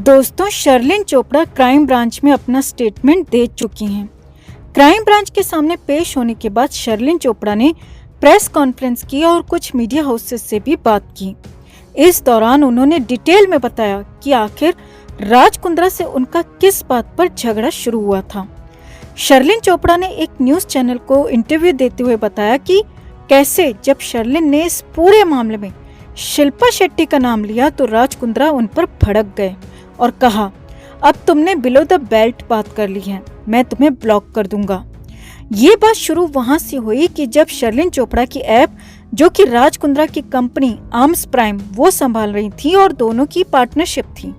दोस्तों, Sherlyn Chopra crime branch में अपना स्टेटमेंट दे चुकी हैं। क्राइम ब्रांच के सामने पेश होने के बाद शर्लिन चोपड़ा ने प्रेस कॉन्फ्रेंस की और कुछ मीडिया हाउसेस से भी बात की। इस दौरान उन्होंने डिटेल में बताया कि आखिर राज कुंद्रा से उनका किस बात पर झगड़ा शुरू हुआ था। शर्लिन चोपड़ा ने एक न्यूज चैनल को इंटरव्यू देते हुए बताया कि कैसे जब शर्लिन ने इस पूरे मामले में शिल्पा शेट्टी का नाम लिया तो राज कुंद्रा उन पर भड़क गए और कहा, अब तुमने बिलो द बेल्ट बात कर ली है, मैं तुम्हें ब्लॉक कर दूंगा। ये बात शुरू वहां से हुई कि जब शर्लिन चोपड़ा की ऐप, जो कि राज कुंद्रा की कंपनी आर्म्स प्राइम, वो संभाल रही थी और दोनों की पार्टनरशिप थी।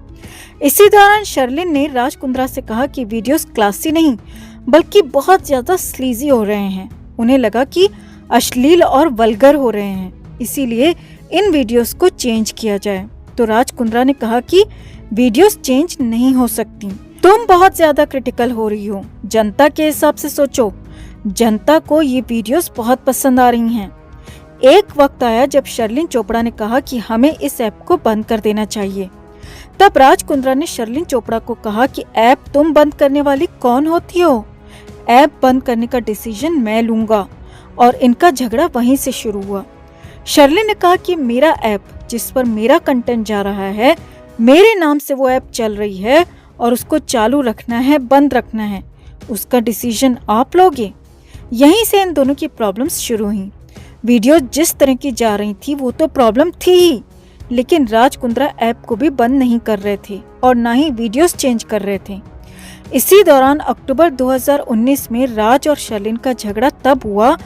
इसी दौरान शर्लिन ने राज कुंद्रा से कहा कि वीडियोस क्लासी नहीं बल्कि बहुत ज्यादा स्लीजी हो रहे हैं। उन्हें लगा कि अश्लील और वल्गर हो रहे हैं, इसीलिए इन वीडियोस को चेंज किया जाए। तो राज कुंद्रा ने कहा कि वीडियोस चेंज नहीं हो सकती, तुम बहुत ज्यादा क्रिटिकल हो रही हो, जनता के हिसाब से सोचो, जनता को ये वीडियोस बहुत पसंद आ रही हैं। एक वक्त आया जब शर्लिन चोपड़ा ने कहा कि हमें इस ऐप को बंद कर देना चाहिए। तब राज कुंद्रा ने शर्लिन चोपड़ा को कहा कि ऐप तुम बंद करने वाली कौन होती हो, ऐप बंद करने का डिसीजन मैं लूंगा। और इनका झगड़ा वहीं से शुरू हुआ। शर्लिन ने कहा कि मेरा ऐप, जिस पर मेरा कंटेंट जा रहा है, मेरे नाम से वो ऐप चल रही है और उसको चालू रखना है बंद रखना है, उसका डिसीजन आप लोगे। यहीं से इन दोनों की प्रॉब्लम्स शुरू हुई। वीडियो जिस तरह की जा रही थी वो तो प्रॉब्लम थी ही, लेकिन राज कुंद्रा ऐप को भी बंद नहीं कर रहे थे और ना ही वीडियोस चेंज कर रहे थे। इसी दौरान अक्टूबर 2019 में राज और शर्लिन का झगड़ा तब हुआ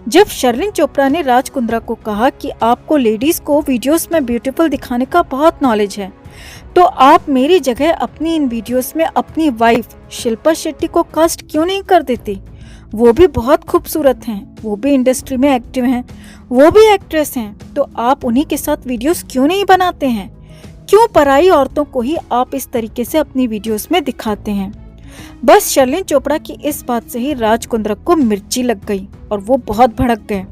जब शर्लिन चोपड़ा ने राज कुंद्रा को कहा कि आपको लेडीज को वीडियोस में ब्यूटीफुल दिखाने का बहुत नॉलेज है, तो आप मेरी जगह अपनी इन वीडियोस में अपनी वाइफ शिल्पा शेट्टी को कास्ट क्यों नहीं कर देते? वो भी बहुत खूबसूरत हैं, वो भी इंडस्ट्री में एक्टिव हैं, वो भी एक्ट्रेस हैं, तो आप उन्हीं के साथ वीडियोस क्यों नहीं बनाते हैं? क्यों पराई औरतों को ही आप इस तरीके से अपनी वीडियोस में दिखाते हैं? बस शर्लिन चोपड़ा की इस बात से ही राज कुंद्रा को मिर्ची लग गई और वो बहुत भड़क गए।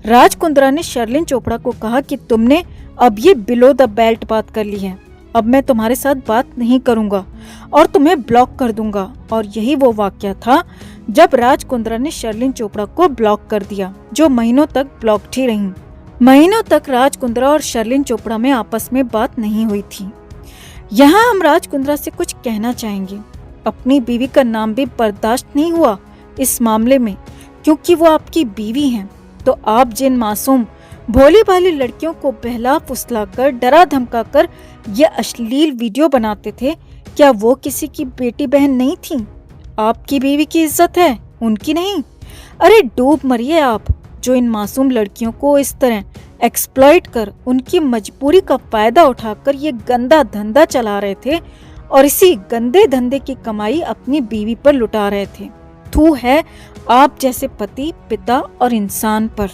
राज कुंद्रा ने शर्लिन चोपड़ा को कहा कि तुमने अब ये बिलो द बेल्ट बात कर ली है, अब मैं तुम्हारे साथ बात नहीं करूंगा और तुम्हें ब्लॉक कर दूंगा। और यही वो वाकया था जब राज कुंद्रा ने शर्लिन चोपड़ा को ब्लॉक कर दिया, जो महीनों तक ब्लॉक्ड ही रहीं। महीनों तक राज कुंद्रा और शर्लिन चोपड़ा में आपस में बात नहीं हुई थी। यहाँ हम राज कुंद्रा से कुछ कहना चाहेंगे। अपनी बीवी का नाम भी बर्दाश्त नहीं हुआ इस मामले में, क्योंकि वो आपकी बीवी हैं। तो आप जिन मासूम भोली भाली लड़कियों को बहला फुसलाकर, डरा धमकाकर ये अश्लील वीडियो बनाते थे, क्या वो किसी की बेटी बहन नहीं थी? आपकी बीवी की इज्जत है, उनकी नहीं। अरे डूब मरिए आप, जो इन मासूम लड़कियों को इस तरह एक्सप्लॉइट कर, उनकी मजबूरी का फायदा उठाकर ये गंदा धंधा चला रहे थे और इसी गंदे धंधे की कमाई अपनी बीवी पर लुटा रहे थे। थू है आप जैसे पति, पिता और इंसान पर।